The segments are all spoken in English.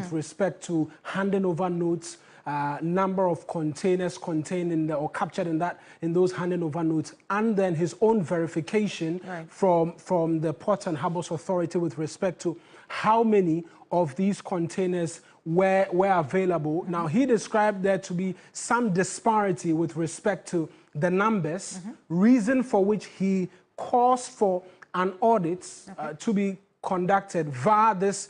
with respect to handing over notes, number of containers contained in or captured in those handing over notes, and then his own verification from the Ports and Harbours Authority with respect to how many of these containers were available. Now, he described there to be some disparity with respect to the numbers, reason for which he calls for an audit to be conducted via this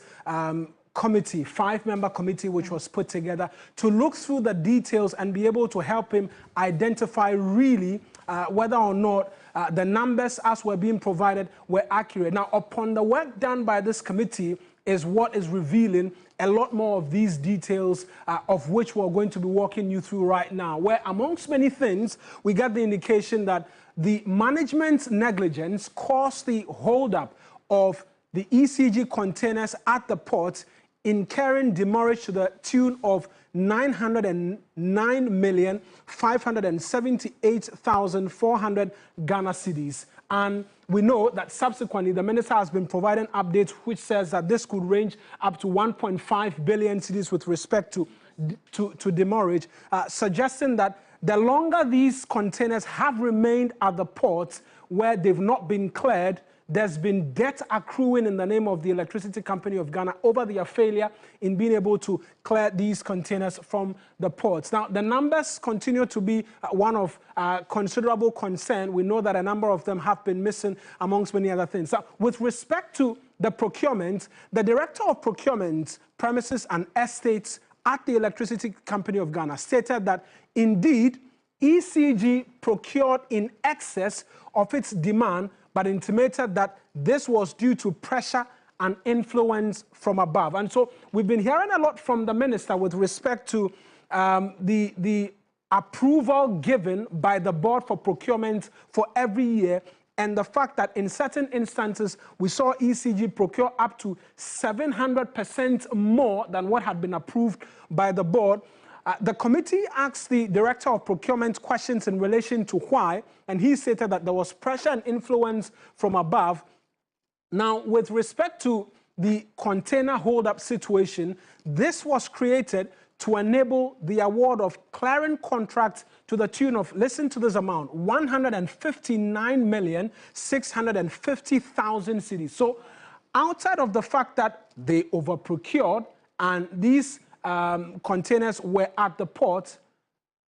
committee, 5-member committee, which was put together to look through the details and be able to help him identify really whether or not the numbers as were being provided were accurate. Now, upon the work done by this committee is what is revealing a lot more of these details, of which we're going to be walking you through right now, where amongst many things, we got the indication that the management's negligence caused the holdup of the ECG containers at the port, incurring demurrage to the tune of 909,578,400 Ghana cedis. And we know that subsequently the minister has been providing updates which says that this could range up to 1.5 billion cedis with respect to demurrage, suggesting that the longer these containers have remained at the ports where they've not been cleared, there's been debt accruing in the name of the Electricity Company of Ghana over their failure in being able to clear these containers from the ports. Now, the numbers continue to be one of considerable concern. We know that a number of them have been missing, amongst many other things. So, with respect to the procurement, the Director of Procurement, Premises and Estates at the Electricity Company of Ghana stated that, indeed, ECG procured in excess of its demand, but intimated that this was due to pressure and influence from above. And so we've been hearing a lot from the minister with respect to the approval given by the Board for Procurement for every year, and the fact that in certain instances we saw ECG procure up to 700% more than what had been approved by the board. The committee asked the Director of Procurement questions in relation to why, and he stated that there was pressure and influence from above. Now, with respect to the container hold-up situation, this was created to enable the award of clearing contracts to the tune of, listen to this amount, 159,650,000 cedis. So, outside of the fact that they overprocured and these containers were at the port,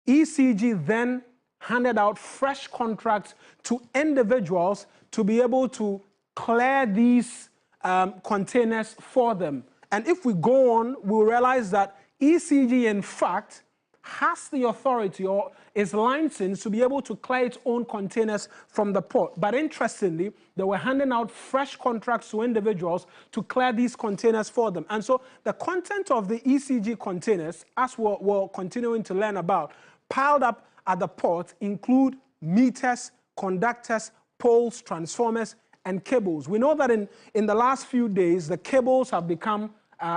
ECG then handed out fresh contracts to individuals to be able to clear these containers for them. And if we go on, we'll realize that ECG, in fact, has the authority or is licensed to be able to clear its own containers from the port. But interestingly, they were handing out fresh contracts to individuals to clear these containers for them. And so the content of the ECG containers, as we're continuing to learn about, piled up at the port include meters, conductors, poles, transformers, and cables. We know that in the last few days, the cables have become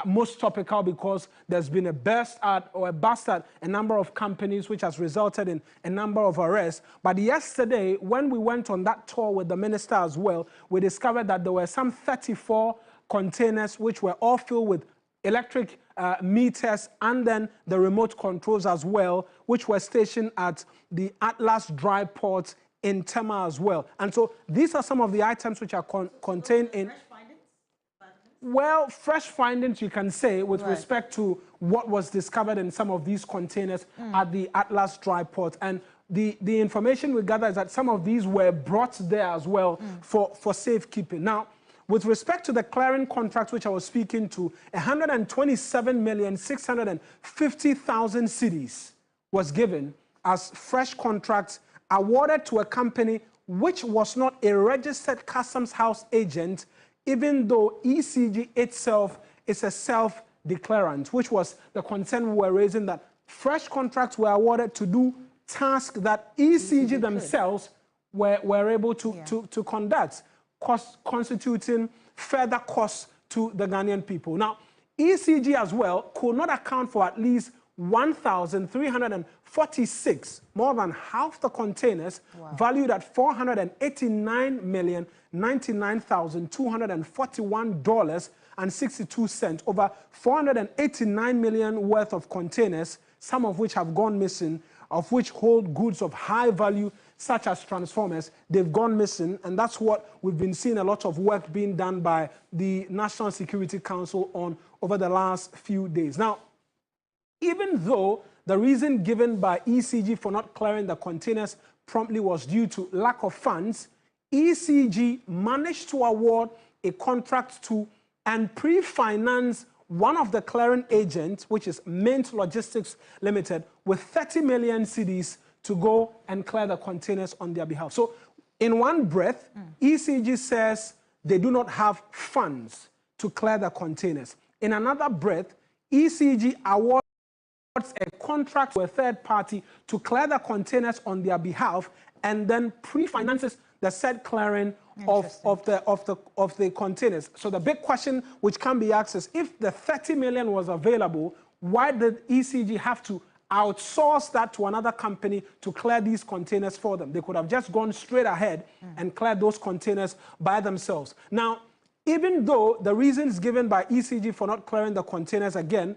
most topical because there's been a bust at a number of companies, which has resulted in a number of arrests. But yesterday, when we went on that tour with the minister as well, we discovered that there were some 34 containers which were all filled with electric meters and then the remote controls as well, which were stationed at the Atlas Dry Port in Tema as well. And so these are some of the items which are contained in... Well, fresh findings, you can say, with respect to what was discovered in some of these containers at the Atlas Dry Port. And the information we gather is that some of these were brought there as well for safekeeping. Now, with respect to the clearing contracts, which I was speaking to, 127,650,000 cedis was given as fresh contracts awarded to a company which was not a registered customs house agent, even though ECG itself is a self-declarant, which was the concern we were raising, that fresh contracts were awarded to do tasks that ECG themselves were able to conduct, constituting further costs to the Ghanaian people. Now, ECG as well could not account for at least 1,346, more than half the containers, valued at $489,099,241 $2.62, over 489 million worth of containers, some of which have gone missing, of which hold goods of high value, such as transformers. They've gone missing, and that's what we've been seeing a lot of work being done by the National Security Council on over the last few days. Now, even though the reason given by ECG for not clearing the containers promptly was due to lack of funds, ECG managed to award a contract to and pre-finance one of the clearing agents, which is Mint Logistics Limited, with 30 million cedis to go and clear the containers on their behalf. So in one breath, ECG says they do not have funds to clear the containers. In another breath, ECG awards a contract to a third party to clear the containers on their behalf and then pre-finances the said clearing of the containers. So the big question which can be asked is, if the 30 million was available, why did ECG have to outsource that to another company to clear these containers for them? They could have just gone straight ahead and cleared those containers by themselves. Now, even though the reasons given by ECG for not clearing the containers, again,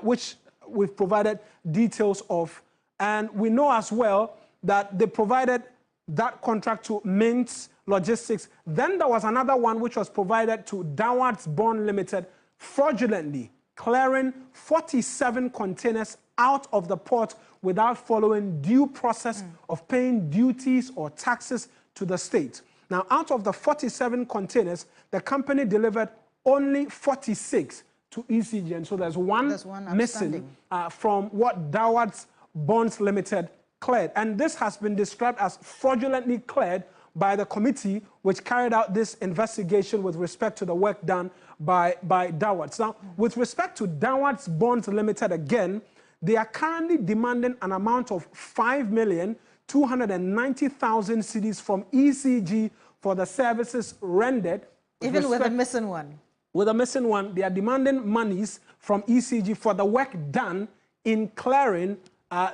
which we've provided details of, and we know as well that they provided that contract to Mint Logistics. Then there was another one which was provided to Dawadawa Limited, fraudulently clearing 47 containers out of the port without following due process of paying duties or taxes to the state. Now, out of the 47 containers, the company delivered only 46 to ECG, and so there's one missing from what Dawadawa Limited cleared. And this has been described as fraudulently cleared by the committee which carried out this investigation with respect to the work done by Dawadawa. Now, with respect to Dawadawa Limited, again, they are currently demanding an amount of 5,290,000 cedis from ECG for the services rendered. Even with a missing one? With a missing one, they are demanding monies from ECG for the work done in clearing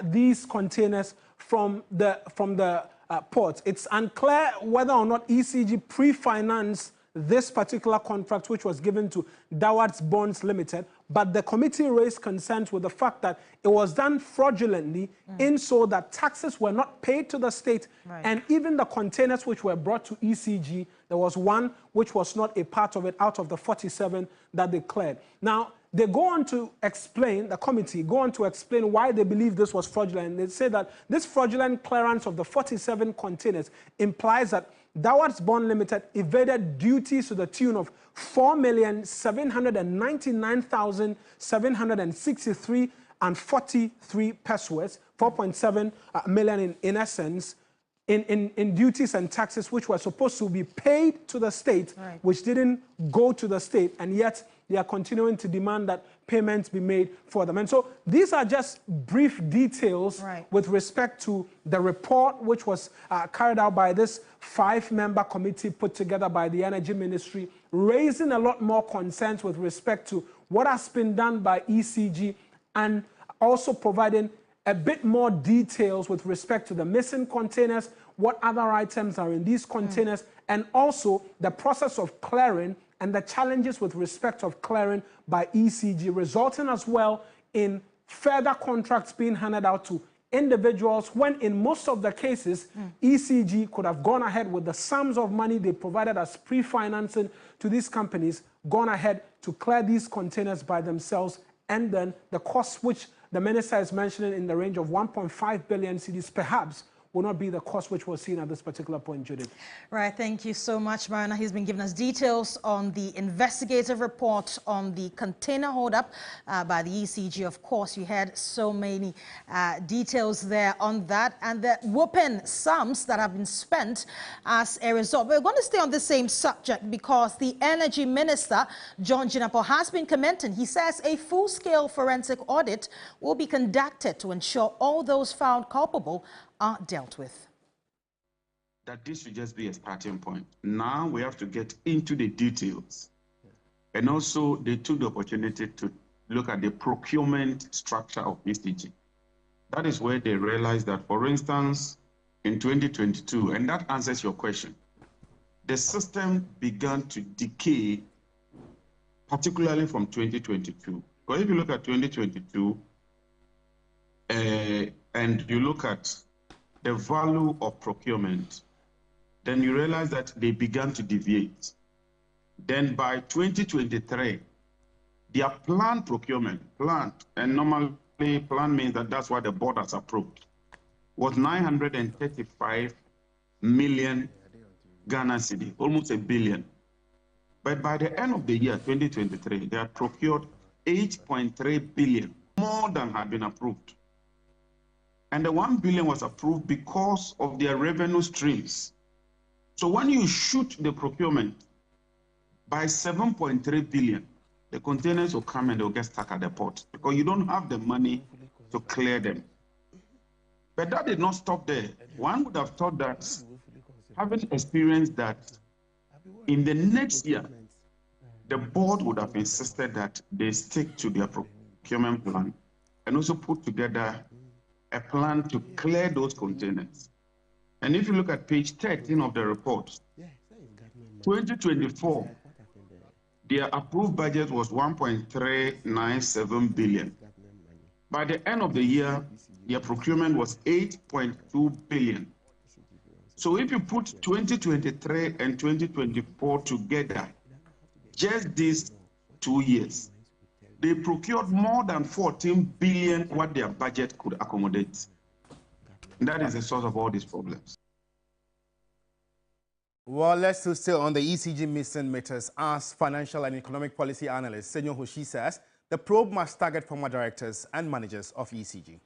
these containers from the port. It's unclear whether or not ECG pre-financed this particular contract, which was given to Dawadawa Limited, but the committee raised concerns with the fact that it was done fraudulently in so that taxes were not paid to the state, and even the containers which were brought to ECG, there was one which was not a part of it out of the 47 that they cleared. Now, they go on to explain, the committee go on to explain why they believe this was fraudulent. They say that this fraudulent clearance of the 47 containers implies that Dawadawa Limited evaded duties to the tune of 4,799,763 pesos, 4.7 million in essence, in duties and taxes which were supposed to be paid to the state, which didn't go to the state, and yet they are continuing to demand that payments be made for them. And so these are just brief details with respect to the report which was carried out by this 5-member committee put together by the Energy Ministry, raising a lot more concerns with respect to what has been done by ECG, and also providing a bit more details with respect to the missing containers, what other items are in these containers, and also the process of clearing and the challenges with respect of clearing by ECG, resulting as well in further contracts being handed out to individuals, when in most of the cases, ECG could have gone ahead with the sums of money they provided as pre-financing to these companies, gone ahead to clear these containers by themselves, and then the cost which the minister is mentioning in the range of 1.5 billion cedis perhaps will not be the cost which was seen at this particular point, Judith. Right, thank you so much, Marina. He's been giving us details on the investigative report on the container holdup by the ECG. Of course, you had so many details there on that, and the whooping sums that have been spent as a result. We're going to stay on the same subject because the Energy Minister, John Jinapor, has been commenting. He says a full-scale forensic audit will be conducted to ensure all those found culpable are dealt with. That this should just be a starting point. Now we have to get into the details. And also they took the opportunity to look at the procurement structure of ECG. That is where they realized that, for instance, in 2022, and that answers your question, the system began to decay particularly from 2022. Because if you look at 2022, and you look at the value of procurement, then you realize that they began to deviate. Then by 2023, their planned procurement, and normally planned means that that's what the board has approved, was 935 million Ghana cedi, almost $1 billion. But by the end of the year, 2023, they had procured 8.3 billion, more than had been approved. And the 1 billion was approved because of their revenue streams. So when you shoot the procurement by 7.3 billion, the containers will come and they'll get stuck at the port because you don't have the money to clear them. But that did not stop there. One would have thought that, having experienced that, in the next year, the board would have insisted that they stick to their procurement plan and also put together a plan to clear those containers. And if you look at page 13 of the report, 2024, their approved budget was 1.397 billion. By the end of the year, their procurement was 8.2 billion. So if you put 2023 and 2024 together, just these 2 years, they procured more than 14 billion what their budget could accommodate. And that is the source of all these problems. Well, let's still on the ECG missing matters. As financial and economic policy analyst Senyor Hoshi says, the probe must target former directors and managers of ECG.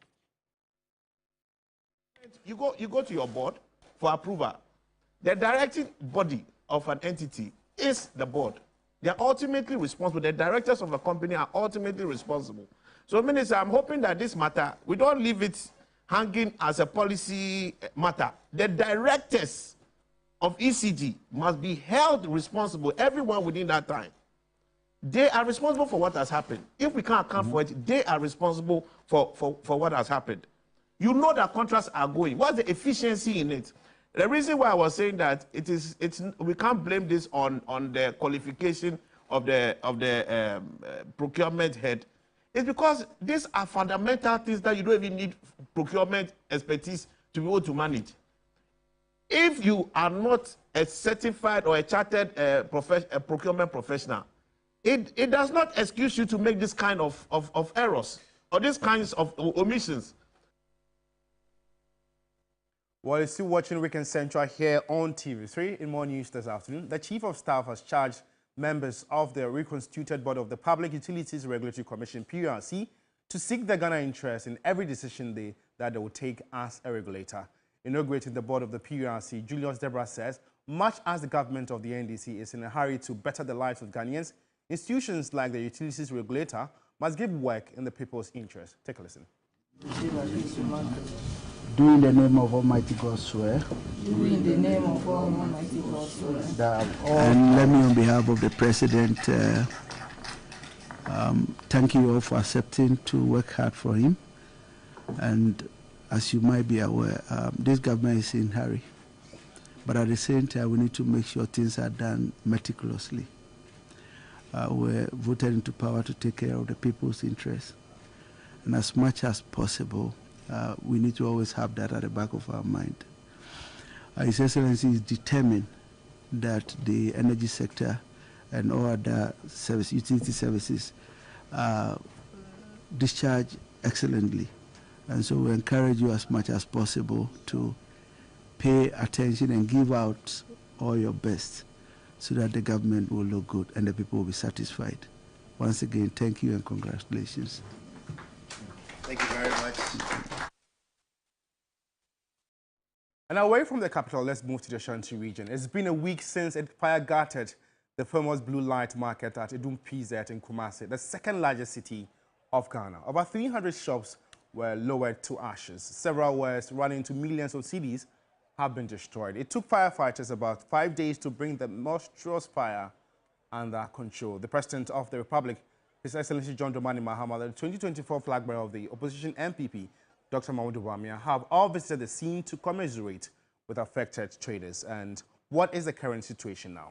You go to your board for approval. The directing body of an entity is the board. They are ultimately responsible. The directors of a company are ultimately responsible. So, Minister, I'm hoping that this matter, we don't leave it hanging as a policy matter. The directors of ECG must be held responsible, everyone within that time. They are responsible for what has happened. If we can't account for it, they are responsible for what has happened. You know that contracts are going. What's the efficiency in it? The reason why I was saying that we can't blame this on the qualification of the procurement head is because these are fundamental things that you don't even need procurement expertise to be able to manage. If you are not a certified or a chartered procurement professional, it does not excuse you to make this kind of errors or these kinds of omissions. Well, you're still watching Weekend Central here on TV3. In more news this afternoon, the Chief of Staff has charged members of the reconstituted board of the Public Utilities Regulatory Commission, PURC, to seek the Ghana interest in every decision that they will take as a regulator. Inaugurating the board of the PURC, Julius Deborah says, much as the government of the NDC is in a hurry to better the lives of Ghanaians, institutions like the utilities regulator must give work in the people's interest. Take a listen. Do in the name of Almighty God swear. Do in the name of Almighty God swear. And let me on behalf of the President thank you all for accepting to work hard for him. And as you might be aware, this government is in a hurry. But at the same time, we need to make sure things are done meticulously. We're voted into power to take care of the people's interests. And as much as possible, we need to always have that at the back of our mind. His Excellency is determined that the energy sector and all other utility services discharge excellently. And so we encourage you as much as possible to pay attention and give out all your best so that the government will look good and the people will be satisfied. Once again, thank you and congratulations. Thank you very much. And away from the capital, let's move to the Ashanti region. It's been a week since a fire gutted the famous Blue Light Market at Edum PZ in Kumasi, the second largest city of Ghana. Over 300 shops were lowered to ashes. Several wares running into millions of cedis have been destroyed. It took firefighters about 5 days to bring the monstrous fire under control. The President of the Republic, His Excellency John Dramani Mahama, the 2024 flag bearer of the opposition MPP, Dr. Mahmoud Bawumia, have all visited the scene to commiserate with affected traders. And what is the current situation now?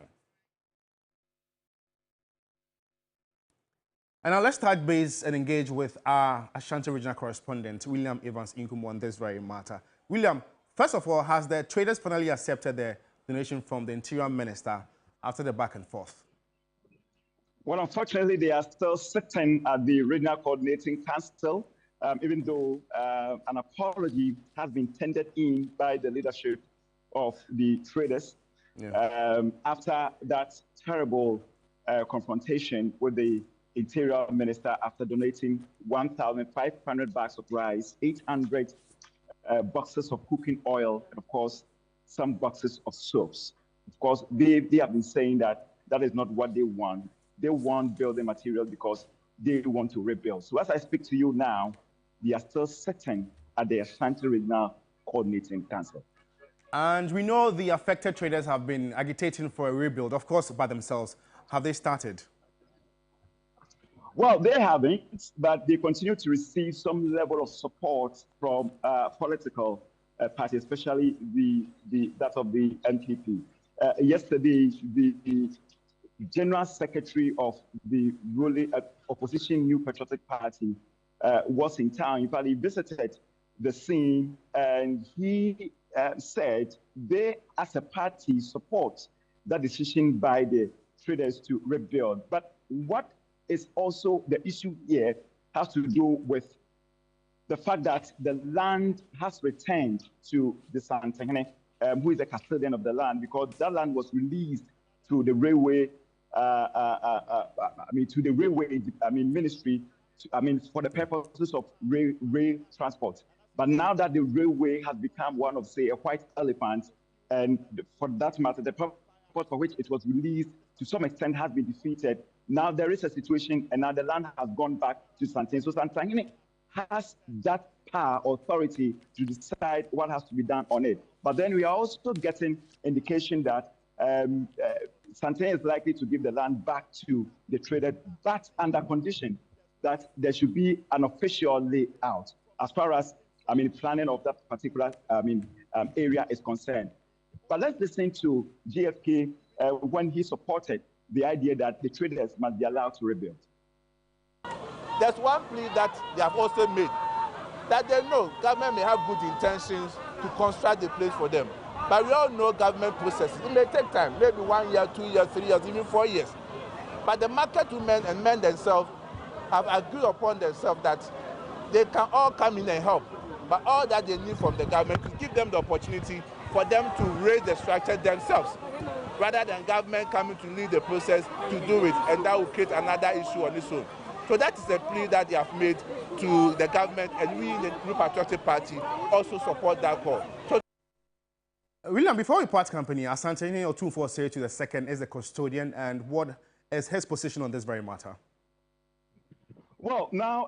And now let's touch base and engage with our Ashanti Regional Correspondent, William Evans Inkum, on this very matter. William, first of all, has the traders finally accepted the donation from the Interior Minister after the back and forth? Well, unfortunately, they are still sitting at the Regional Coordinating Council, even though an apology has been tendered in by the leadership of the traders after that terrible confrontation with the Interior Minister after donating 1,500 bags of rice, 800 boxes of cooking oil, and of course, some boxes of soaps. Of course, they have been saying that that is not what they want. They want building material because they want to rebuild. So as I speak to you now, they are still sitting at the Ashanti Regional Coordinating Council. And we know the affected traders have been agitating for a rebuild, of course, by themselves. Have they started? Well, they haven't, but they continue to receive some level of support from political parties, especially that of the NPP. Yesterday, the General Secretary of the ruling opposition New Patriotic Party was in town. In fact, he visited the scene and he said they, as a party, support that decision by the traders to rebuild. But what is also the issue here has to do with the fact that the land has returned to the Santehene, who is the custodian of the land, because that land was released to the railway, to the railway, ministry, for the purposes of rail transport. But now that the railway has become one of, say, a white elephant, and for that matter, the purpose for which it was released to some extent has been defeated. Now there is a situation, and now the land has gone back to Santehene. So Santehene has that power, authority to decide what has to be done on it. But then we are also getting indication that Santehene is likely to give the land back to the trader, but under condition that there should be an official layout as far as planning of that particular area is concerned. But let's listen to GFK when he supported the idea that the traders must be allowed to rebuild. There's one plea that they have also made, that they know government may have good intentions to construct the place for them. But we all know government processes. It may take time, maybe 1 year, 2 years, 3 years, even 4 years. But the market women and men themselves have agreed upon themselves that they can all come in and help. But all that they need from the government is give them the opportunity for them to raise the structure themselves, rather than government coming to lead the process to do it, and that will create another issue on its own. So that is a plea that they have made to the government, and we in the New Patriotic Party also support that call. So William, before we part company, Asantehene Otumfuo to the second is the custodian, and what is his position on this very matter? Well, now,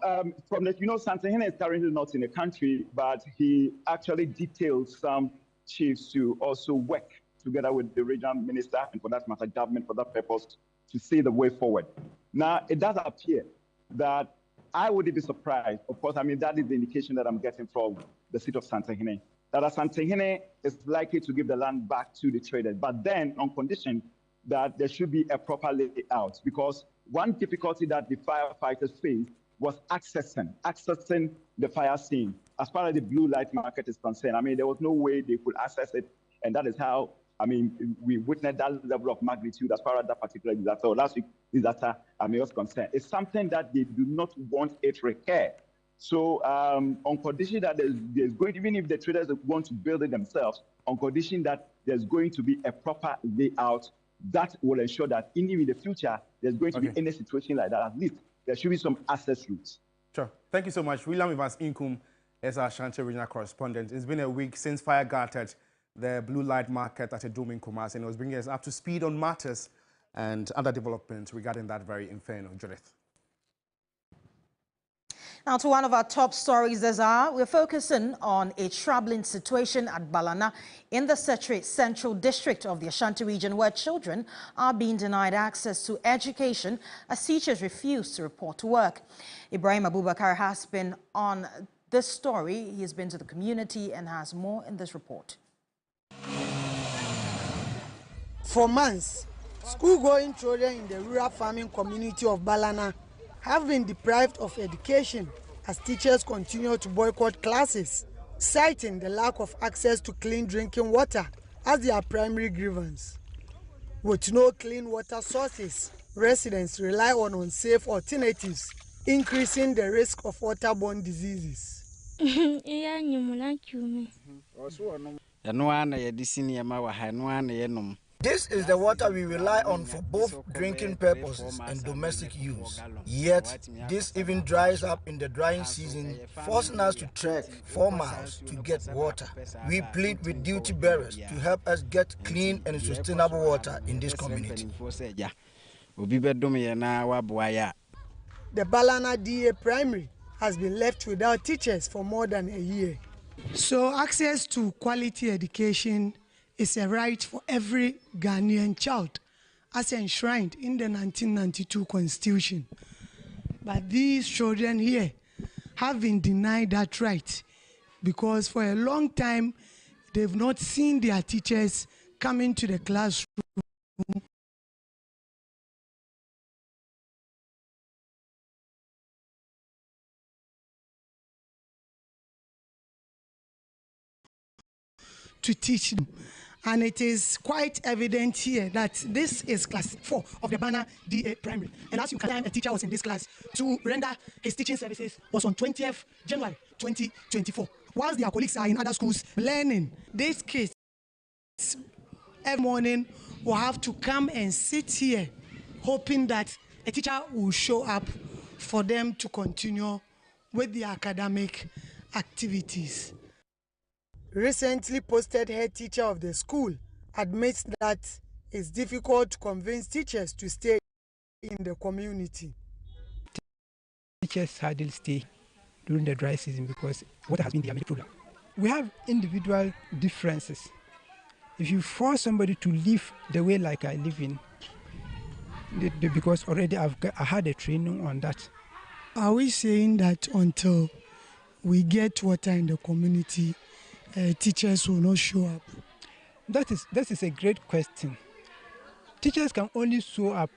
from the, Santehene is currently not in the country, but he actually detailed some chiefs to also work together with the regional minister, and for that matter, government, for that purpose, to see the way forward. Now, it does appear that I wouldn't be surprised. Of course, that is the indication that I'm getting from the seat of Santehene, that Santehene is likely to give the land back to the traders, but then on condition that there should be a proper layout, because one difficulty that the firefighters faced was accessing the fire scene. As far as the blue light market is concerned, there was no way they could access it, and that is how we witnessed that level of magnitude as far as that particular disaster, or last week disaster, was concerned. It's something that they do not want it recur. So on condition that there's going, even if the traders want to build it themselves, on condition that there's going to be a proper layout, that will ensure that in the future, there's going to be any situation like that. At least there should be some access routes. Sure. Thank you so much. William Evans Inkum is our Ashanti Regional Correspondent. It's been a week since fire gutted the blue light market at Edum in Kumasi, and it was bringing us up to speed on matters and other developments regarding that very inferno. Judith. Now to one of our top stories, we're focusing on a troubling situation at Balana in the Central District of the Ashanti region, where children are being denied access to education as teachers refuse to report to work. Ibrahim Abubakar has been on this story. He has been to the community and has more in this report. For months, school-going children in the rural farming community of Balana have been deprived of education as teachers continue to boycott classes, citing the lack of access to clean drinking water as their primary grievance. With no clean water sources, residents rely on unsafe alternatives, increasing the risk of waterborne diseases. This is the water we rely on for both drinking purposes and domestic use. Yet, this even dries up in the drying season, forcing us to trek 4 miles to get water. We plead with duty bearers to help us get clean and sustainable water in this community. The Balana DA Primary has been left without teachers for more than a year. So access to quality education is a right for every Ghanaian child, as enshrined in the 1992 Constitution. But these children here have been denied that right because for a long time they've not seen their teachers come into the classroom to teach them. And it is quite evident here that this is class 4 of the Bana DA Primary. And as you can see, a teacher was in this class to render his teaching services was on 20th January 2024. Whilst their colleagues are in other schools learning, these kids every morning will have to come and sit here hoping that a teacher will show up for them to continue with the academic activities. Recently posted head teacher of the school admits that it's difficult to convince teachers to stay in the community. Teachers hardly stay during the dry season because water has been their main problem. We have individual differences. If you force somebody to live the way like I live in, because already I had a training on that. Are we saying that until we get water in the community, teachers will not show up? That is a great question. Teachers can only show up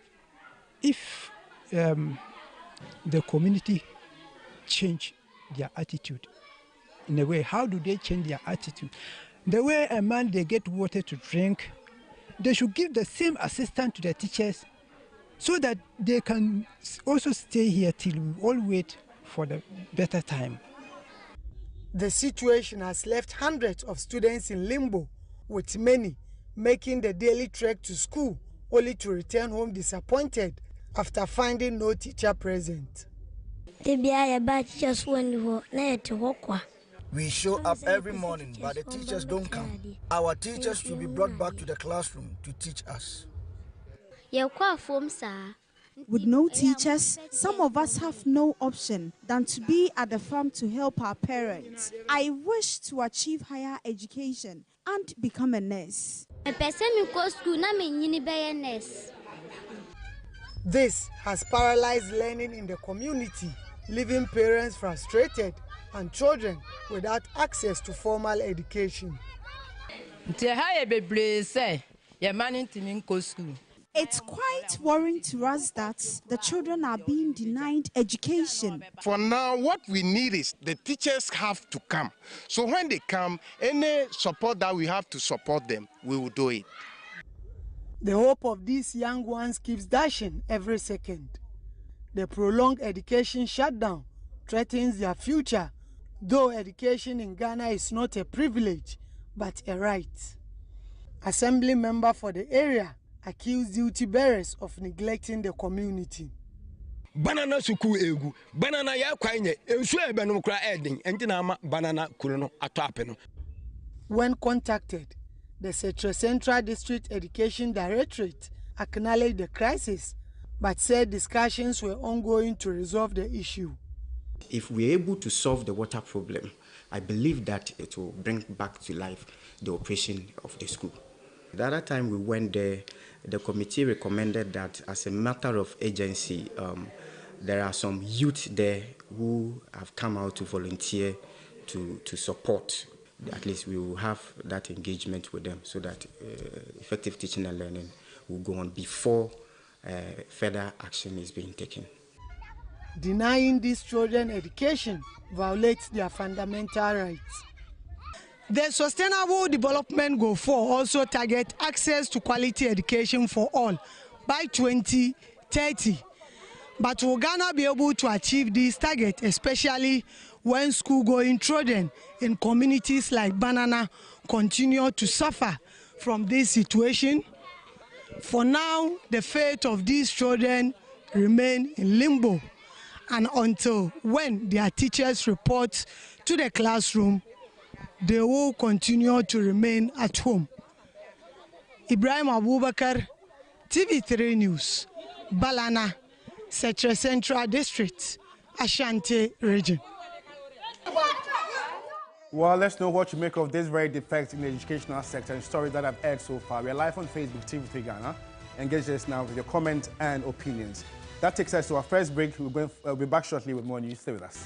if the community change their attitude. In a way, how do they change their attitude? The way a man they get water to drink, they should give the same assistance to the teachers so that they can also stay here till we all wait for the better time. The situation has left hundreds of students in limbo, with many making the daily trek to school only to return home disappointed after finding no teacher present. We show up every morning, but the teachers don't come. Our teachers should be brought back to the classroom to teach us. With no teachers, some of us have no option than to be at the farm to help our parents. I wish to achieve higher education and become a nurse. This has paralyzed learning in the community, leaving parents frustrated and children without access to formal education. It's quite worrying to us that the children are being denied education. For now, what we need is the teachers have to come. So when they come, any support that we have to support them, we will do it. The hope of these young ones keeps dashing every second. The prolonged education shutdown threatens their future, though education in Ghana is not a privilege, but a right. Assembly member for the area accused duty bearers of neglecting the community. Banana suku egu, banana ya kwanye, ensu ebenum kra edin, entina ama banana kuno atapeno. When contacted, the Central District Education Directorate acknowledged the crisis, but said discussions were ongoing to resolve the issue. If we're able to solve the water problem, I believe that it will bring back to life the operation of the school. The other time we went there, the committee recommended that as a matter of agency, there are some youth there who have come out to volunteer to support. At least we will have that engagement with them so that effective teaching and learning will go on before further action is being taken. Denying these children education violates their fundamental rights. The Sustainable Development Goal 4 also targets access to quality education for all by 2030. But will Ghana be able to achieve this target, especially when school-going children in communities like Banana continue to suffer from this situation? For now, the fate of these children remain in limbo, and until when their teachers report to the classroom, they will continue to remain at home. Ibrahim Abubakar, TV3 News, Balana, Setre Central District, Ashanti Region. Well, let's know what you make of this very defect in the educational sector and stories that I've aired so far. We are live on Facebook, TV3 Ghana. Engage us now with your comments and opinions. That takes us to our first break. We'll be back shortly with more news. Stay with us.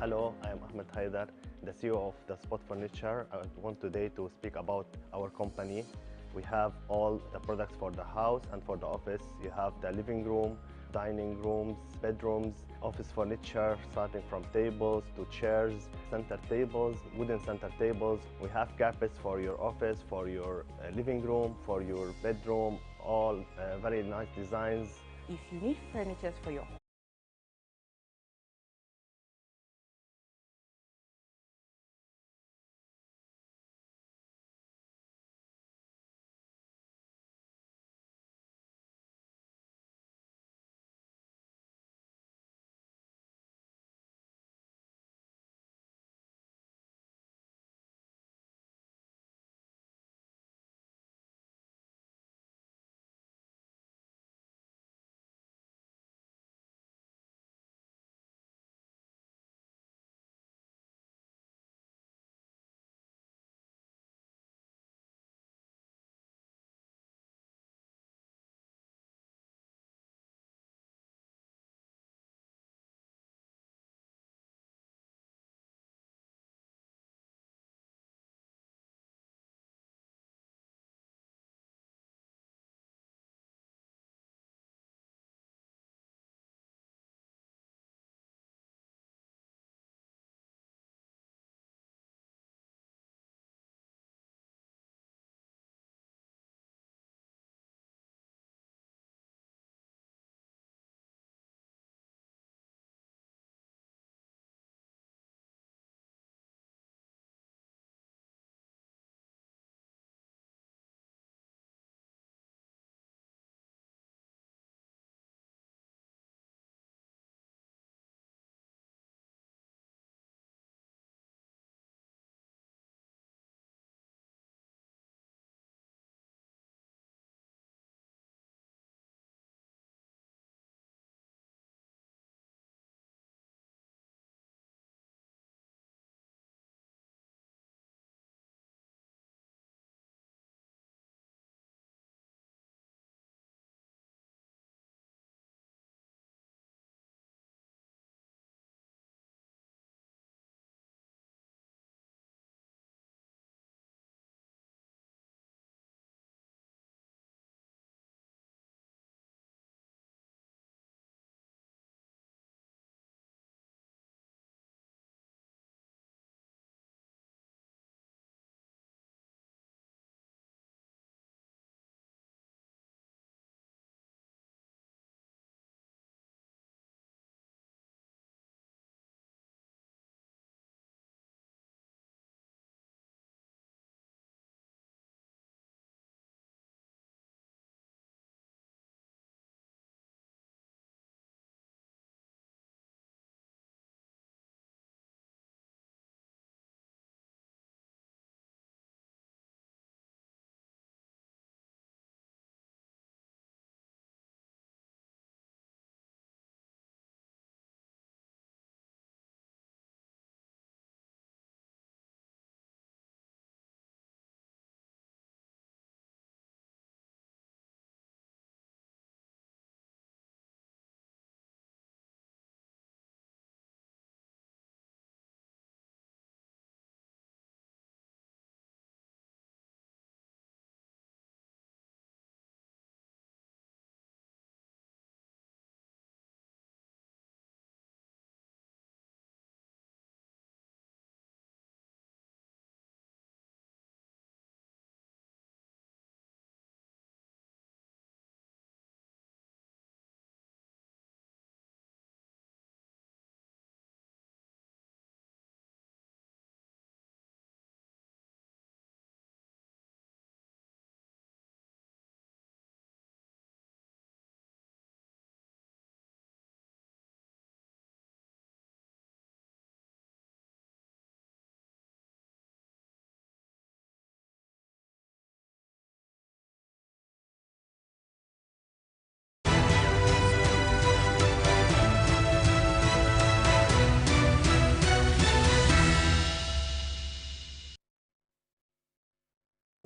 Hello, I am Ahmed Haidar, the CEO of the Spot Furniture. I want today to speak about our company. We have all the products for the house and for the office. You have the living room, dining rooms, bedrooms, office furniture, starting from tables to chairs, center tables, wooden center tables. We have carpets for your office, for your living room, for your bedroom, all very nice designs. If you need furniture for your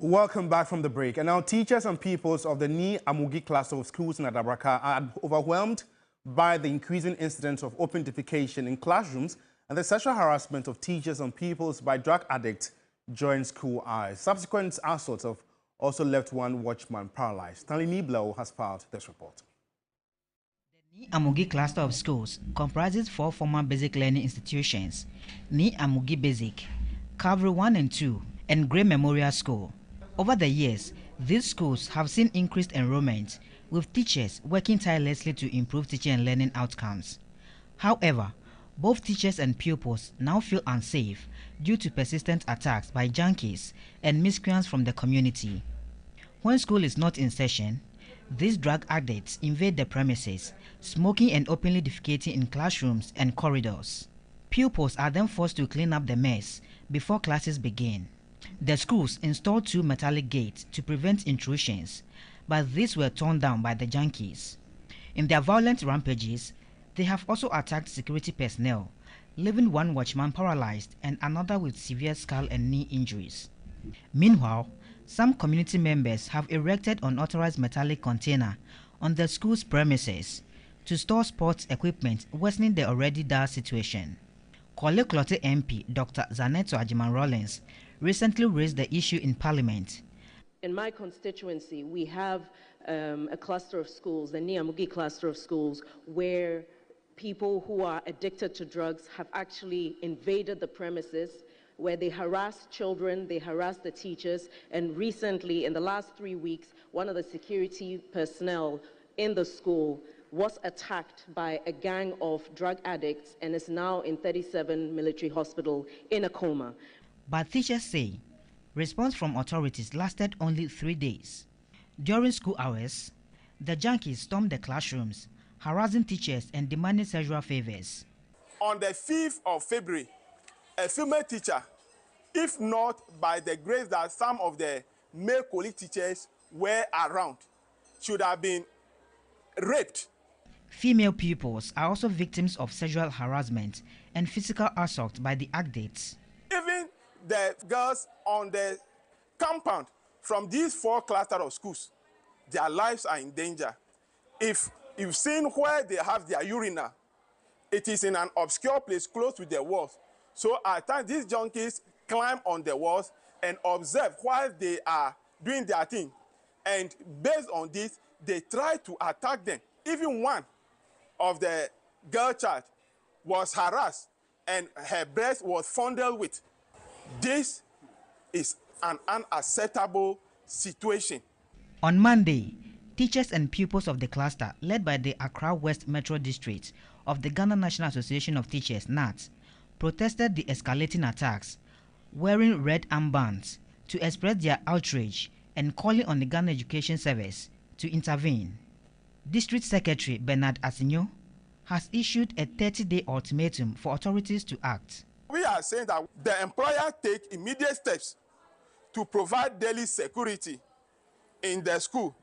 Welcome back from the break. And now teachers and pupils of the Ni Amugi cluster of schools in Adabraka are overwhelmed by the increasing incidence of open defecation in classrooms and the sexual harassment of teachers and pupils by drug addicts during school hours. Subsequent assaults have also left one watchman paralyzed. Stanley Niblo has filed this report. The Ni Amugi cluster of schools comprises 4 former basic learning institutions: Ni Amugi Basic, Calvary 1 and 2, and Grey Memorial School. Over the years, these schools have seen increased enrollment, with teachers working tirelessly to improve teaching and learning outcomes. However, both teachers and pupils now feel unsafe due to persistent attacks by junkies and miscreants from the community. When school is not in session, these drug addicts invade the premises, smoking and openly defecating in classrooms and corridors. Pupils are then forced to clean up the mess before classes begin. The schools installed 2 metallic gates to prevent intrusions, but these were torn down by the junkies. In their violent rampages, they have also attacked security personnel, leaving one watchman paralyzed and another with severe skull and knee injuries. Meanwhile, some community members have erected unauthorized metallic container on the school's premises to store sports equipment, worsening the already dire situation. Korle Klote MP Dr. Zaneto Ajiman-Rawlings recently raised the issue in Parliament. In my constituency, we have a cluster of schools, the Ni Amugi cluster of schools, where people who are addicted to drugs have actually invaded the premises, where they harass children, they harass the teachers, and recently, in the last 3 weeks, one of the security personnel in the school was attacked by a gang of drug addicts and is now in 37 Military Hospital in a coma. But teachers say response from authorities lasted only 3 days. During school hours, the junkies stormed the classrooms, harassing teachers and demanding sexual favors. On the 5th of February, a female teacher, if not by the grace that some of the male colleague teachers were around, should have been raped. Female pupils are also victims of sexual harassment and physical assault by the addicts. Even the girls on the compound from these 4 clusters of schools, their lives are in danger. If you've seen where they have their urinal, it is in an obscure place close to the walls. So at times these junkies climb on the walls and observe while they are doing their thing. And based on this, they try to attack them. Even one of the girl child was harassed and her breast was fondled with. This is an unacceptable situation. On Monday, teachers and pupils of the cluster, led by the Accra West Metro District of the Ghana National Association of Teachers, NAT, protested the escalating attacks, wearing red armbands to express their outrage and calling on the Ghana Education Service to intervene. District Secretary Bernard Asinyo has issued a 30-day ultimatum for authorities to act. We are saying that the employer take immediate steps to provide daily security in the school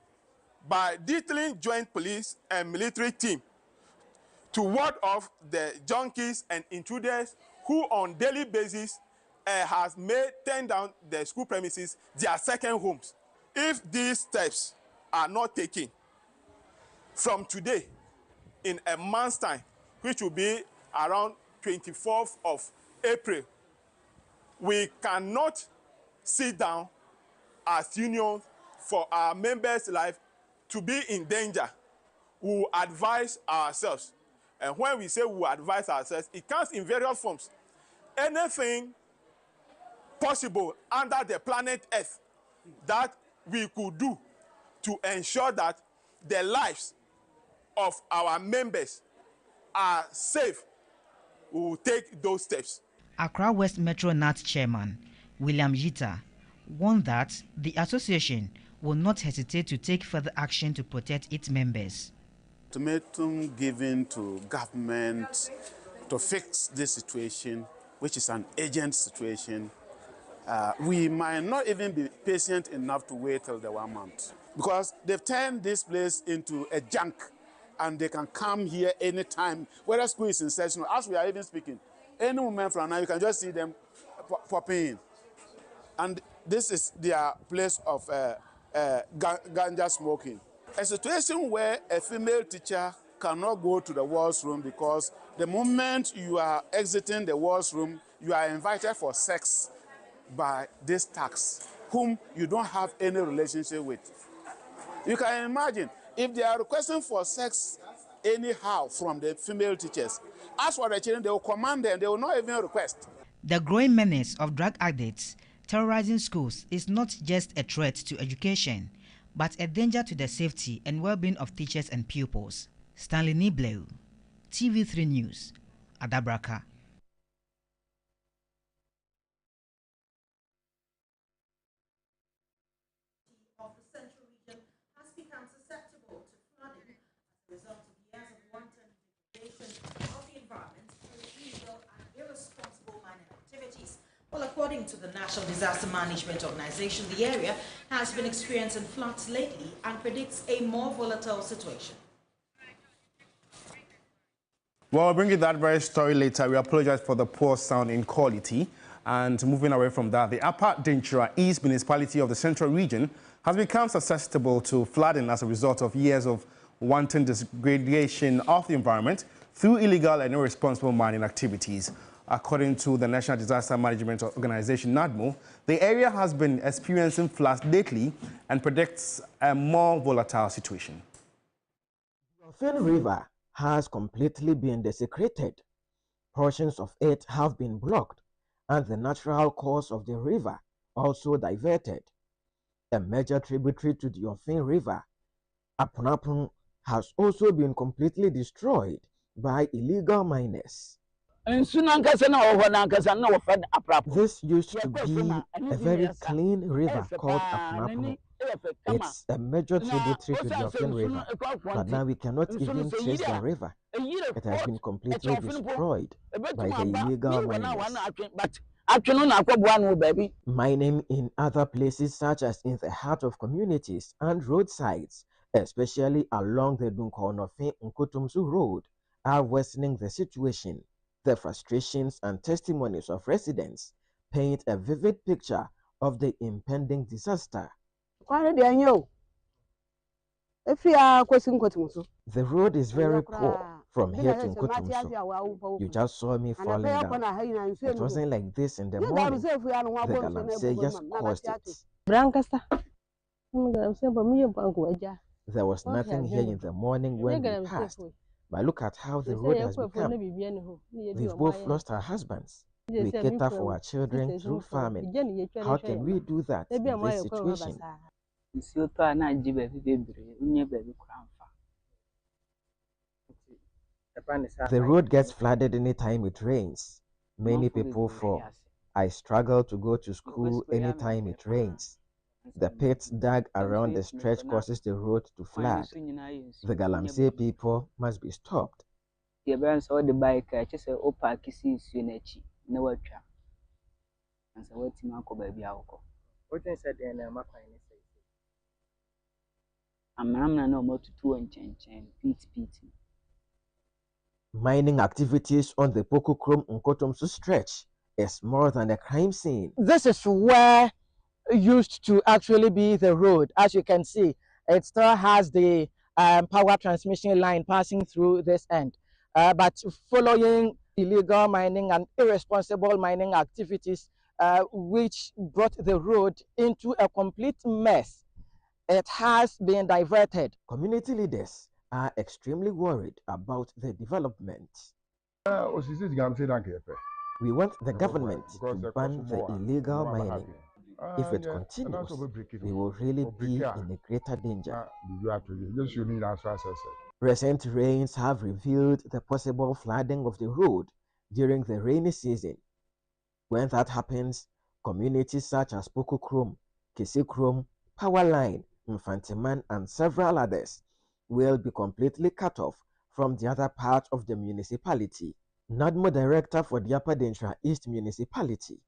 by detailing joint police and military team to ward off the junkies and intruders who on daily basis has made turn down the school premises their second homes. If these steps are not taken from today, in a month's time, which will be around 24th of April, we cannot sit down as unions for our members' life to be in danger. We will advise ourselves. And when we say we will advise ourselves, it comes in various forms. Anything possible under the planet Earth that we could do to ensure that the lives of our members are safe, we will take those steps. Accra West Metro NAT chairman William Yita warned that the association will not hesitate to take further action to protect its members. Ultimatum given to government to fix this situation, which is an urgent situation. We might not even be patient enough to wait till the 1 month, because they've turned this place into a junk and they can come here anytime, whether school is in session. As we are even speaking, any moment from now, you can just see them popping in. And this is their place of ganja smoking. A situation where a female teacher cannot go to the washroom because the moment you are exiting the washroom, you are invited for sex by this tax, whom you don't have any relationship with. You can imagine, if they are requesting for sex anyhow from the female teachers, as for the children, they will command them, they will not even request. The growing menace of drug addicts terrorizing schools is not just a threat to education, but a danger to the safety and well-being of teachers and pupils. Stanley Niblew, TV3 News, Adabraka. Of the central region has become susceptible to flooding as a result of years of wanton degradation of the environment through illegal and irresponsible mining activities. Well, according to the National Disaster Management Organization, the area has been experiencing floods lately and predicts a more volatile situation. Well, I'll bring you that very story later. We apologize for the poor sound in quality. And moving away from that, the Upper Dinchira East Municipality of the Central Region has become susceptible to flooding as a result of years of wanton degradation of the environment through illegal and irresponsible mining activities. According to the National Disaster Management Organization, NADMO, the area has been experiencing floods lately and predicts a more volatile situation. The River has completely been desecrated. Portions of it have been blocked, and the natural course of the river also diverted. A major tributary to the Ofin River, Apunapun, has also been completely destroyed by illegal miners. This used to be a very clean river called Apunapun. It's a major tributary to the Ofin River, but now we cannot even trace the river. It has been completely destroyed by the illegal miners. Mining in other places, such as in the heart of communities and roadsides, especially along the Dunkonofe-Nkotumsu Road, are worsening the situation. The frustrations and testimonies of residents paint a vivid picture of the impending disaster. The road is very poor from here to Nkotumsu. You just saw me falling down. It wasn't like this in the morning. The Galamsey just caused it. There was nothing here in the morning when we passed. But look at how the road has become. We've both lost our husbands. We cater for our children through farming. How can we do that in this situation? The road gets flooded anytime it rains. Many people fall. I struggle to go to school anytime it rains. The pits dug around the stretch causes the road to flood. The Galamsey people must be stopped. Mining activities on the Procurement-Nkotumsu stretch is more than a crime scene. This is where used to actually be the road. As you can see, it still has the power transmission line passing through this end. But following illegal mining and irresponsible mining activities, which brought the road into a complete mess, it has been diverted. Community leaders are extremely worried about the development. We want the government to ban the illegal mining. If it continues, we will really be in a greater danger. Recent rains have revealed the possible flooding of the road during the rainy season. When that happens, communities such as Pokokrom, Kisikrom, Powerline, Infantiman, and several others will be completely cut off from the other part of the municipality. NADMO Director for the Upper Dinchira East Municipality,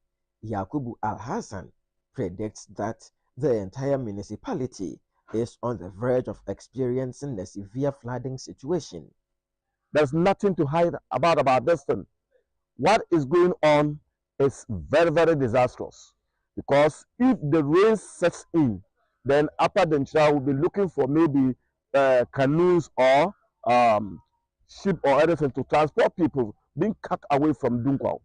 Yakubu Al-Hassan, predicts that the entire municipality is on the verge of experiencing a severe flooding situation. There's nothing to hide about this thing. What is going on is very, very disastrous. Because if the rain sets in, then after the child will be looking for maybe canoes or ship or anything to transport people being cut away from Dunkwao.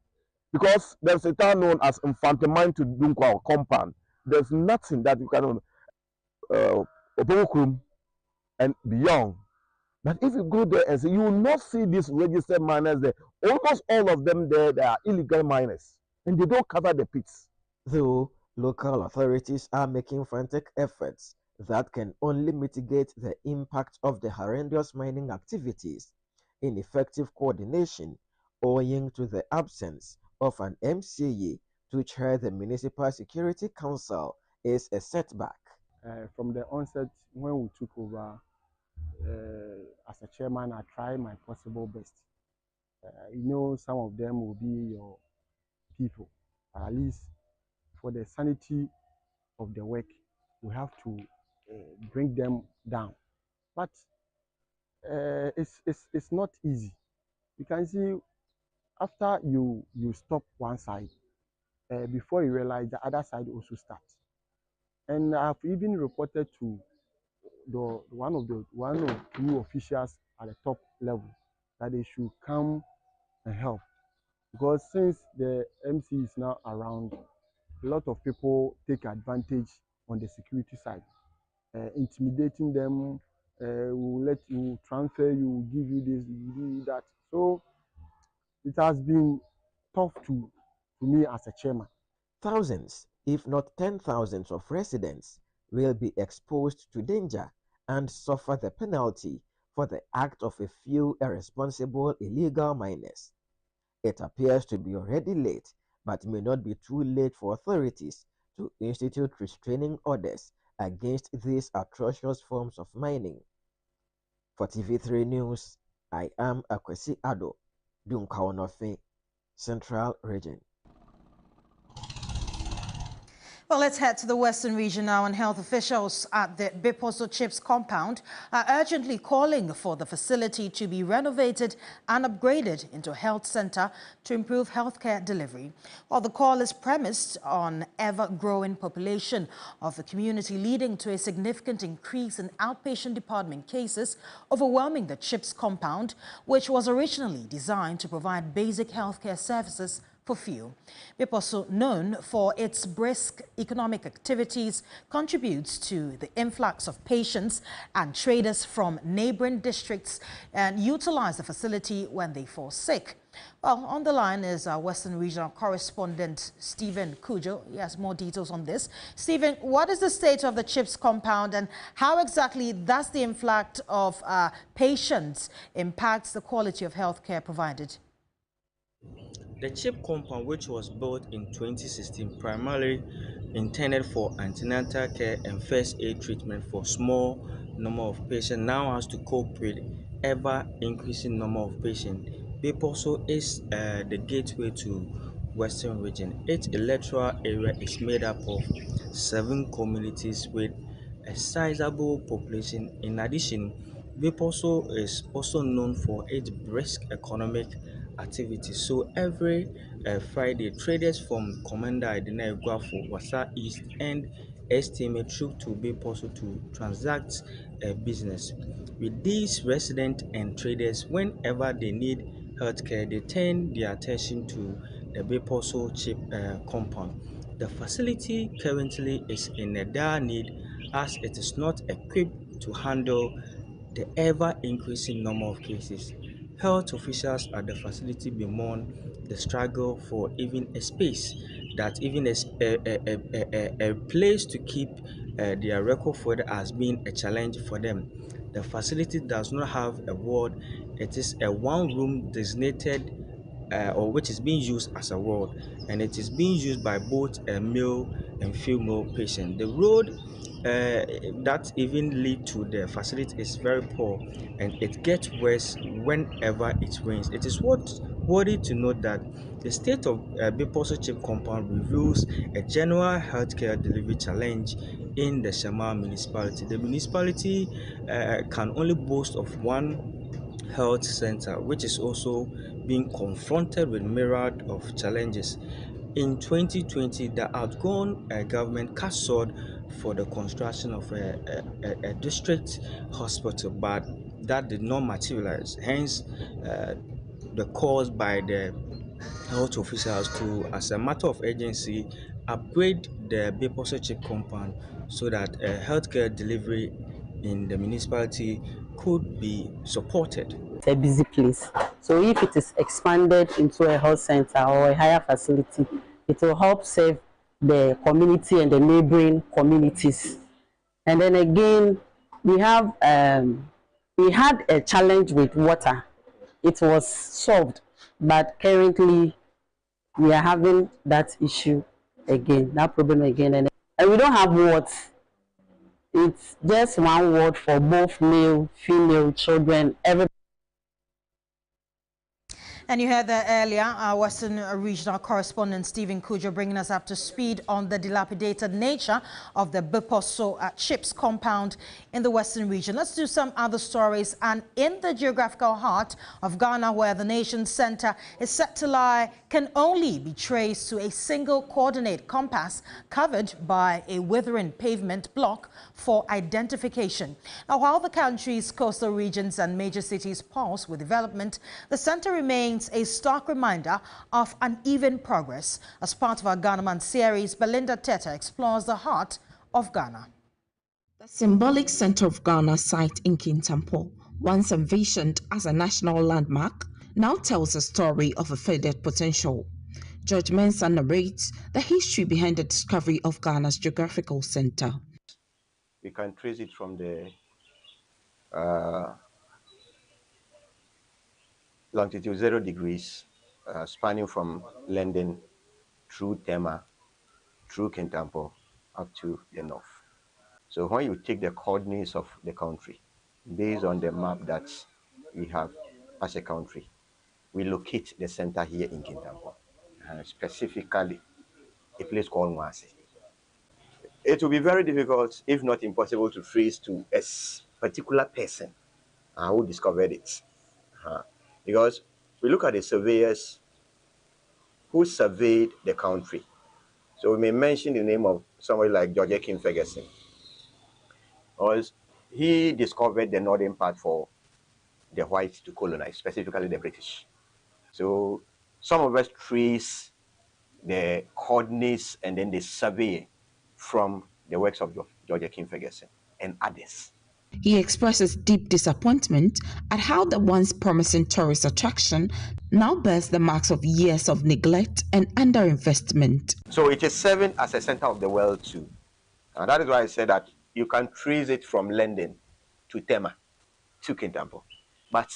Because there's a town known as Infantimine to Dunkwao compound. There's nothing that you can Obokrum and beyond. But if you go there and say, you will not see these registered miners there. Almost all of them there, they are illegal miners, and they don't cover the pits. Though local authorities are making frantic efforts that can only mitigate the impact of the horrendous mining activities, ineffective coordination owing to the absence of an MCA to chair the Municipal Security Council is a setback. From the onset, when we took over as a chairman, I tried my possible best. Some of them will be your people, but at least for the sanity of the work, we have to bring them down. But it's not easy. You can see after you stop one side, before you realize the other side also starts. And I've even reported to one or two officials at the top level that they should come and help, because since the MC is now around, a lot of people take advantage on the security side, intimidating them. We'll let you transfer, you will give you this, will give you that. So it has been tough to me as a chairman. Thousands, if not 10,000s of residents will be exposed to danger and suffer the penalty for the act of a few irresponsible illegal miners. It appears to be already late, but may not be too late for authorities to institute restraining orders against these atrocious forms of mining. For TV3 News, I am Akwesi Ado, Dunkaonofe, Central Region. Well, let's head to the Western region now, and health officials at the Beposo Chips compound are urgently calling for the facility to be renovated and upgraded into a health center to improve healthcare delivery. While the call is premised on ever-growing population of the community, leading to a significant increase in outpatient department cases overwhelming the Chips compound, which was originally designed to provide basic healthcare services for few. Beposo, known for its brisk economic activities, contributes to the influx of patients and traders from neighboring districts and utilize the facility when they fall sick. Well, on the line is our Western Regional correspondent, Stephen Kujo. He has more details on this. Stephen, what is the state of the Chips compound, and how exactly does the influx of patients impact the quality of healthcare provided? The CHIP compound, which was built in 2016, primarily intended for antenatal care and first aid treatment for small number of patients, now has to cope with ever-increasing number of patients. Beposo is the gateway to Western region. Its electoral area is made up of 7 communities with a sizable population. In addition, Beposo is also known for its brisk economic activity. So every Friday, traders from Commander Idina Eguafo, Wasa East and Estime troop to Beposo to transact business. With these residents and traders, whenever they need healthcare, they turn their attention to the Beposo Chip compound. The facility currently is in a dire need as it is not equipped to handle the ever-increasing number of cases. Health officials at the facility bemoan the struggle for even a space, that even a place to keep their record further has been a challenge for them. The facility does not have a ward. It is a one-room designated or which is being used as a ward, and it is being used by both a male and female patient. The road that even lead to the facility is very poor, and it gets worse whenever it rains. It is worthy to note that the state of Beposo Chip compound reveals a general healthcare delivery challenge in the Shama municipality. The municipality can only boast of one health center, which is also being confronted with myriad of challenges. In 2020, the outgone government castled for the construction of a district hospital, but that did not materialize. Hence, the calls by the health officials to, as a matter of urgency, upgrade the Beposo chip compound so that healthcare delivery in the municipality could be supported. It's a busy place. So if it is expanded into a health center or a higher facility, it will help serve the community and the neighboring communities. And then again, we had a challenge with water. It was solved, but currently we are having that issue again, that problem again. And we don't have wards. It's just one ward for both male, female, children, everybody. And you heard that earlier, our Western Regional Correspondent Stephen Kujo bringing us up to speed on the dilapidated nature of the Beposo chips compound in the Western region. Let's do some other stories. And in the geographical heart of Ghana, where the nation's center is set to lie, can only be traced to a single coordinate compass covered by a withering pavement block for identification. Now, while the country's coastal regions and major cities pulse with development, the center remains a stark reminder of uneven progress. As part of our Ghana Man series, Belinda Teta explores the heart of Ghana. The symbolic center of Ghana site in Kintampo, once envisioned as a national landmark, now tells a story of a faded potential. George Mensah narrates the history behind the discovery of Ghana's geographical center. We can trace it from the longitude 0 degrees, spanning from London through Tema, through Kintampo, up to the north. So when you take the coordinates of the country, based on the map that we have as a country, we locate the center here in Kintampo, specifically a place called Mwase. It will be very difficult, if not impossible, to trace to a particular person who discovered it. Because we look at the surveyors who surveyed the country. So we may mention the name of somebody like George King Ferguson. Because he discovered the northern part for the whites to colonize, specifically the British. So some of us trace the coordinates and then the survey from the works of George King Ferguson and others. He expresses deep disappointment at how the once promising tourist attraction now bears the marks of years of neglect and underinvestment. So it is serving as a center of the world too. And that is why I said that you can trace it from London to Tema to Kintampo. But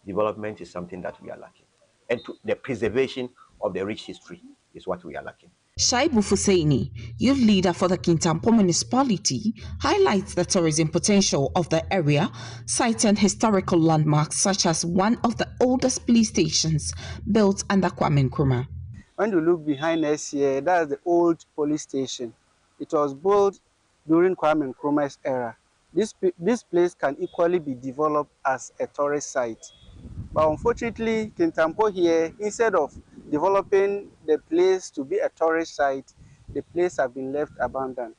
development is something that we are lacking. And the preservation of the rich history is what we are lacking. Shaibu Fusaini, youth leader for the Kintampo municipality, highlights the tourism potential of the area, citing historical landmarks such as one of the oldest police stations built under Kwame Nkrumah. When you look behind us here, that's the old police station. It was built during Kwame Nkrumah's era. This place can equally be developed as a tourist site. But unfortunately, Kintampo here, instead of developing the place to be a tourist site, the place has been left abandoned.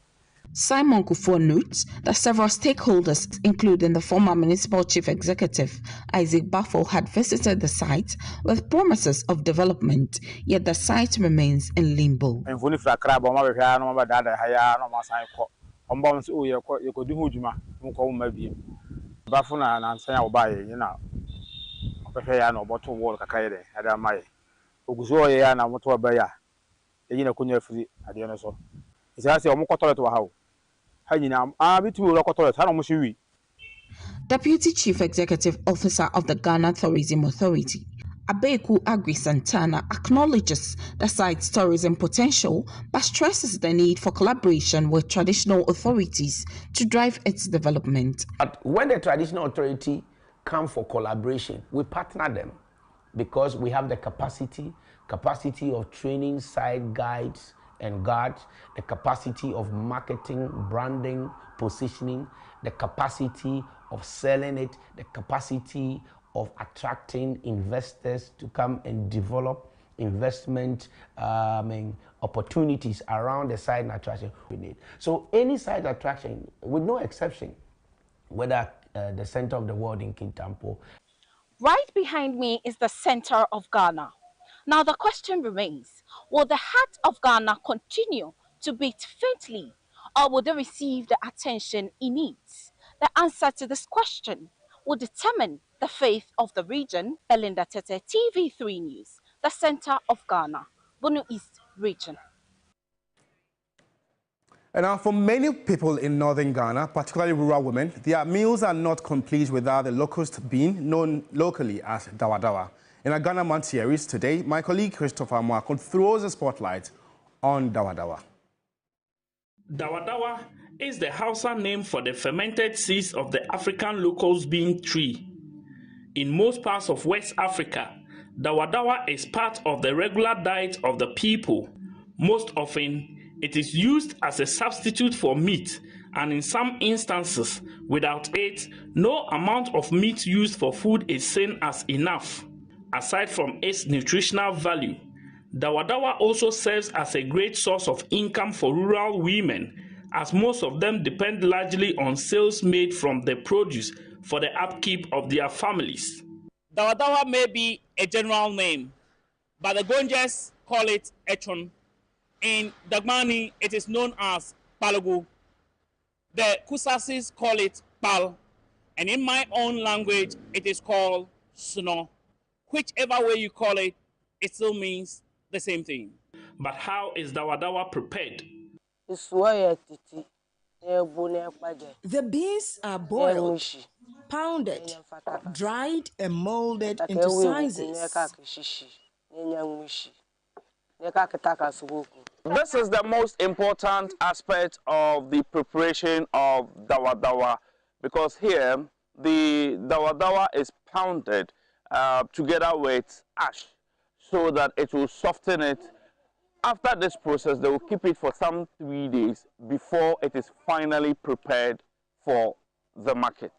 Simon Kufuor notes that several stakeholders, including the former municipal chief executive, Isaac Baffo, had visited the site with promises of development, yet the site remains in limbo. Deputy Chief Executive Officer of the Ghana Tourism Authority, Abeku Agri Santana, acknowledges the site's tourism potential but stresses the need for collaboration with traditional authorities to drive its development. But when the traditional authority come for collaboration, we partner them because we have the capacity of training site guides and guards, the capacity of marketing, branding, positioning, the capacity of selling it, the capacity of attracting investors to come and develop investment opportunities around the site attraction we need. So any site attraction, with no exception, whether the center of the world in Kintampo. Right behind me is the center of Ghana. Now the question remains, will the heart of Ghana continue to beat faintly, or will it receive the attention it needs? The answer to this question will determine the fate of the region. Belinda Tete, TV3 News, the center of Ghana, Bono East region. And now, for many people in northern Ghana, particularly rural women, their meals are not complete without the locust bean, known locally as Dawadawa. In our Ghana Month series today, my colleague Christopher Mwakon throws a spotlight on Dawadawa. Dawadawa is the Hausa name for the fermented seeds of the African locust bean tree. In most parts of West Africa, Dawadawa is part of the regular diet of the people. Most often, it is used as a substitute for meat, and in some instances, without it, no amount of meat used for food is seen as enough. Aside from its nutritional value, Dawadawa also serves as a great source of income for rural women, as most of them depend largely on sales made from the produce for the upkeep of their families. Dawadawa may be a general name, but the Gonjes call it Echon. In Dagmani, it is known as Palagu. The Kusasis call it Pal, and in my own language, it is called Suno. Whichever way you call it, it still means the same thing. But how is Dawadawa prepared? The beans are boiled, pounded, dried, and molded into sizes. This is the most important aspect of the preparation of Dawadawa, because here the Dawadawa is pounded together with ash so that it will soften it. After this process, they will keep it for some 3 days before it is finally prepared for the market.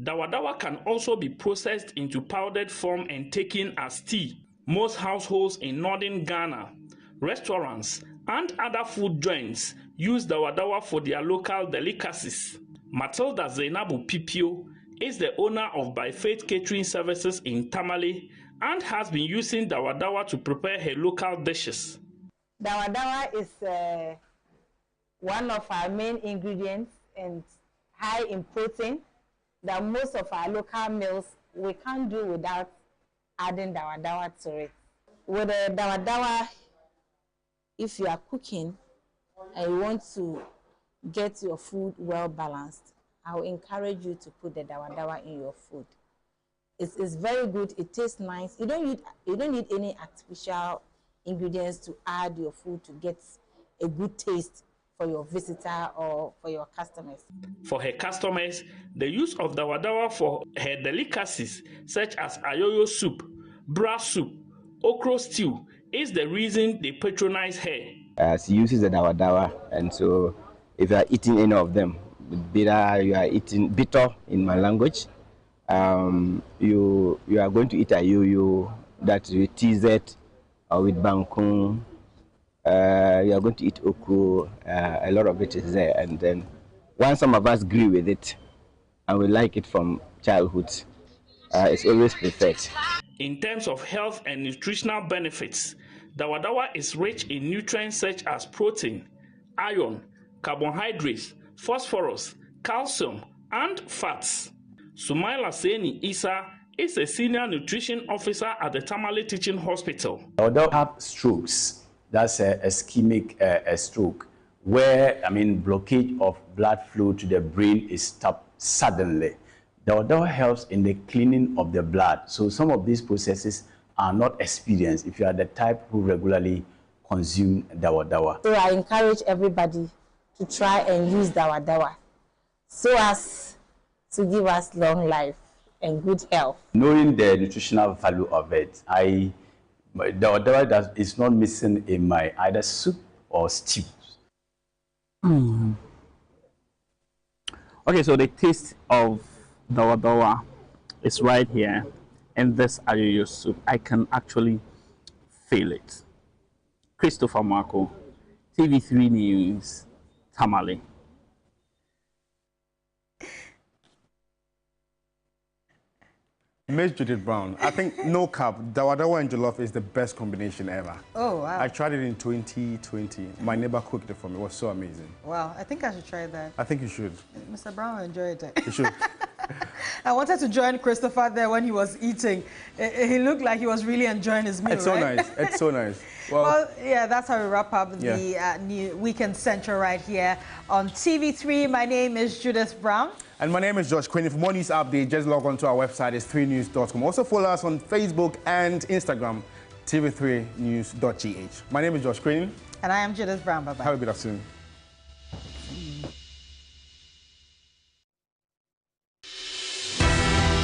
Dawadawa can also be processed into powdered form and taken as tea. Most households in northern Ghana, restaurants, and other food joints use Dawadawa for their local delicacies. Matilda Zainabu Pipio is the owner of By Faith Catering Services in Tamale and has been using Dawadawa to prepare her local dishes. Dawadawa is one of our main ingredients and high in protein that most of our local meals we can't do without adding Dawadawa to it. With the Dawadawa, if you are cooking and you want to get your food well balanced, I will encourage you to put the Dawadawa in your food. It's very good. It tastes nice. You don't need any artificial ingredients to add your food to get a good taste for your visitor or for your customers. For her customers, the use of Dawadawa for her delicacies such as ayoyo soup, bra soup, okra stew is the reason they patronize her. She uses the Dawadawa, and so if you are eating any of them, bitter, you are eating bitter in my language. You are going to eat ayoyo, that's with TZ or with bangkong. You are going to eat okra. A lot of it is there, and then once some of us grew with it and we like it from childhood, it's always preferred. In terms of health and nutritional benefits, Dawadawa is rich in nutrients such as protein, iron, carbohydrates, phosphorus, calcium, and fats. Sumaila Seni Isa is a senior nutrition officer at the Tamale Teaching Hospital. Dawadawa have strokes. That's a ischemic stroke, where blockage of blood flow to the brain is stopped suddenly. Dawadawa helps in the cleaning of the blood. So some of these processes are not experienced if you are the type who regularly consume Dawadawa. So I encourage everybody to try and use Dawadawa so as to give us long life and good health. Knowing the nutritional value of it, Dawadawa is not missing in my either soup or stew. Okay, so the taste of Dawadawa is right here in this ayoyo soup. I can actually fail it. Christopher Marco, TV3 News, Tamale. Miss Judith Brown, I think no cap, Dawadawa and jollof is the best combination ever. Oh, wow. I tried it in 2020. My neighbor cooked it for me. It was so amazing. Wow, I think I should try that. I think you should. Mr. Brown enjoyed it. You should. I wanted to join Christopher there when he was eating. He looked like he was really enjoying his meal, It's so right? nice. It's so nice. Well, yeah, that's how we wrap up the new Weekend Central right here on TV3. My name is Judith Brown. And my name is Josh Quinn. For more news updates, just log on to our website, it's 3news.com. Also follow us on Facebook and Instagram, tv3news.gh. My name is Josh Quinn. And I am Judith Brown. Bye-bye. Have a good afternoon.